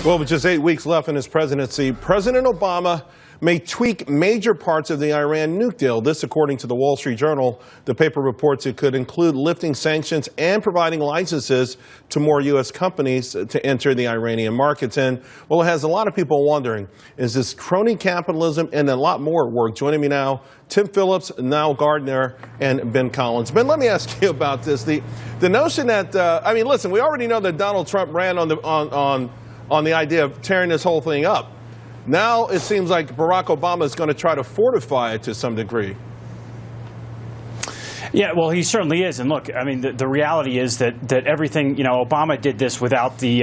Well, with just 8 weeks left in his presidency, President Obama may tweak major parts of the Iran nuke deal. This, according to the Wall Street Journal. The paper reports it could include lifting sanctions and providing licenses to more U.S. companies to enter the Iranian markets. And, well, it has a lot of people wondering, is this crony capitalism and a lot more at work? Joining me now, Tim Phillips, Nile Gardiner, and Ben Collins. Ben, let me ask you about this. The notion that, I mean, listen, we already know that Donald Trump ran on the idea of tearing this whole thing up. Now it seems like Barack Obama is going to try to fortify it to some degree. Yeah, well, he certainly is. And look, I mean, the reality is that everything, you know, Obama did this without the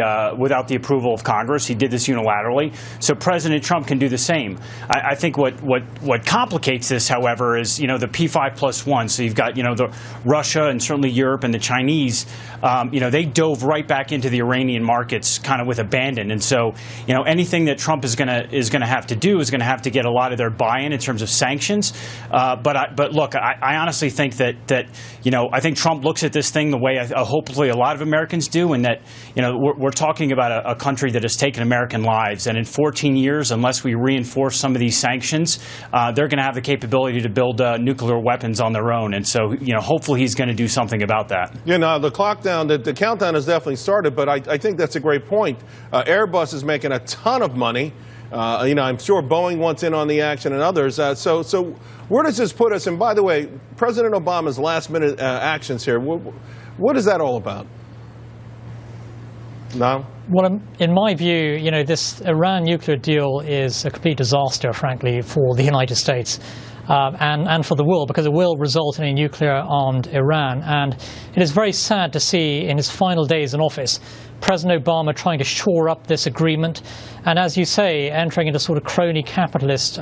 approval of Congress. He did this unilaterally. So President Trump can do the same. I think what complicates this, however, is, you know, the P5+1. So you've got, you know, the Russia and certainly Europe and the Chinese, you know, they dove right back into the Iranian markets kind of with abandon. And so, you know, anything that Trump is going to have to do is going to have to get a lot of their buy-in in terms of sanctions. But look, I honestly think that you know, I think Trump looks at this thing the way hopefully a lot of Americans do, and that, you know, we're talking about a country that has taken American lives, and in 14 years, unless we reinforce some of these sanctions, they're going to have the capability to build nuclear weapons on their own. And so, you know, hopefully he's going to do something about that. Yeah, no, the countdown has definitely started, but I think that's a great point. Airbus is making a ton of money. You know, I'm sure Boeing wants in on the action and others. So where does this put us? And by the way, President Obama's last-minute actions here, what is that all about? No? Well, in my view, you know, this Iran nuclear deal is a complete disaster, frankly, for the United States. And for the world, because it will result in a nuclear-armed Iran. And it is very sad to see in his final days in office, President Obama trying to shore up this agreement, and, as you say, entering into sort of crony capitalist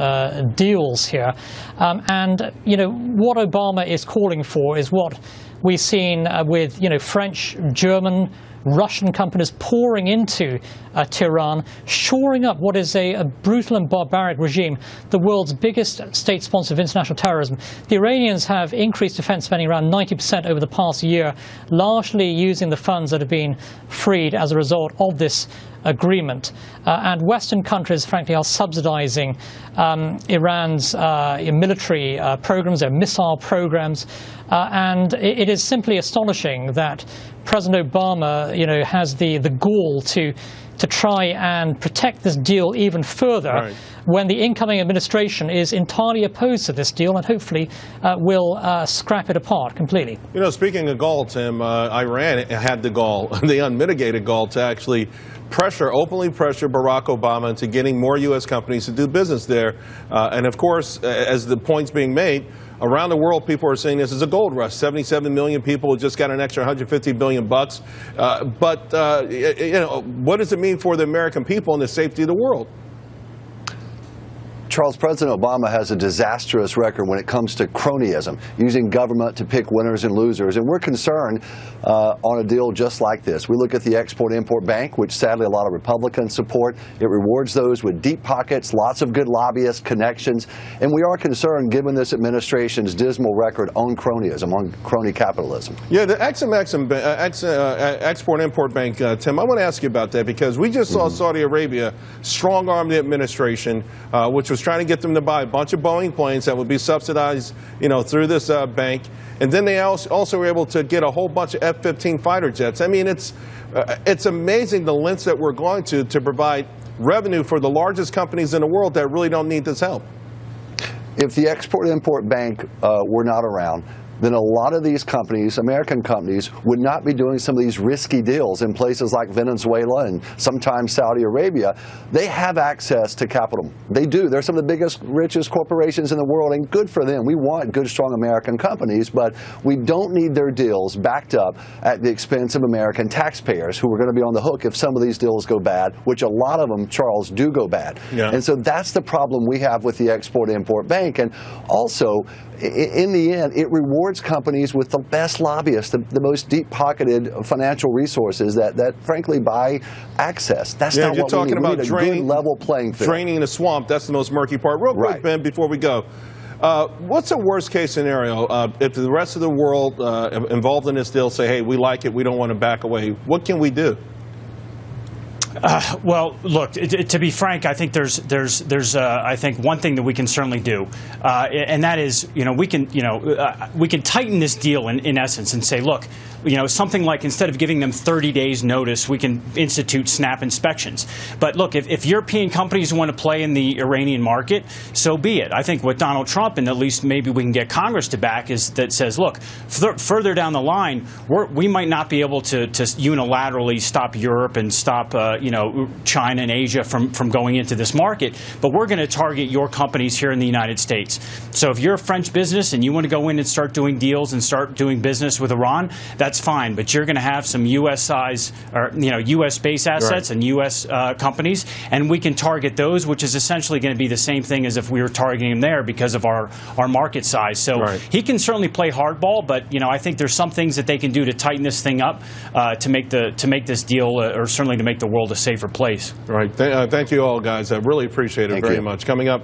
deals here. And, you know, what Obama is calling for is what we've seen with, you know, French, German, Russian companies pouring into Tehran, shoring up what is a brutal and barbaric regime, the world's biggest state sponsor of international terrorism. The Iranians have increased defense spending around 90% over the past year, largely using the funds that have been freed as a result of this agreement. And Western countries, frankly, are subsidizing Iran's military programs, their missile programs. And it is simply astonishing that President Obama, you know, has the gall to try and protect this deal even further, right, when the incoming administration is entirely opposed to this deal and hopefully will scrap it apart completely. You know, speaking of gall, Tim, Iran had the gall, the unmitigated gall, to actually openly pressure Barack Obama into getting more U.S. companies to do business there. And of course, as the point's being made, around the world, people are saying this is a gold rush. 77 million people just got an extra $150 billion bucks. You know, what does it mean for the American people and the safety of the world? Charles, President Obama has a disastrous record when it comes to cronyism, using government to pick winners and losers. And we're concerned on a deal just like this. We look at the Export-Import Bank, which sadly a lot of Republicans support. It rewards those with deep pockets, lots of good lobbyists, connections. And we are concerned, given this administration's dismal record on cronyism, on crony capitalism. Yeah, the Export-Import Bank, Tim, I want to ask you about that, because we just saw Saudi Arabia strong-arm the administration, which was trying to get them to buy a bunch of Boeing planes that would be subsidized, you know, through this bank. And then they also were able to get a whole bunch of F-15 fighter jets. I mean, it's amazing the lengths that we're going to provide revenue for the largest companies in the world that really don't need this help. If the Export-Import Bank were not around, then a lot of these companies, American companies, would not be doing some of these risky deals in places like Venezuela and sometimes Saudi Arabia. They have access to capital. They do. They're some of the biggest, richest corporations in the world, and good for them. We want good, strong American companies, but we don't need their deals backed up at the expense of American taxpayers, who are going to be on the hook if some of these deals go bad, which a lot of them, Charles, do go bad. Yeah. And so that's the problem we have with the Export-Import Bank. And also, in the end, it rewards companies with the best lobbyists, the most deep-pocketed financial resources that frankly buy access. That's not what we need. We need a good level playing field. Draining the swamp, that's the most murky part. Real quick, Ben, before we go, what's a worst-case scenario if the rest of the world involved in this deal say, hey, we like it, we don't want to back away? What can we do? Well, look. To be frank, I think there's I think one thing that we can certainly do, and that is, we can tighten this deal in essence and say, look, something like, instead of giving them 30 days notice, we can institute snap inspections. But look, if European companies want to play in the Iranian market, so be it. I think what Donald Trump, and at least maybe we can get Congress to back, is that says, look, further down the line, we might not be able to unilaterally stop Europe and stop China and Asia from going into this market, but we're going to target your companies here in the United States. So if you're a French business and you want to go in and start doing deals and start doing business with Iran, that's fine, but you're going to have some U.S. size, or U.S. based assets, right, and U.S. Companies, and we can target those, which is essentially going to be the same thing as if we were targeting them there because of our market size. So right, he can certainly play hardball, but I think there's some things that they can do to tighten this thing up to make this deal, or certainly to make the world a safer place. Right. Thank you all, guys. I really appreciate it very much. Coming up.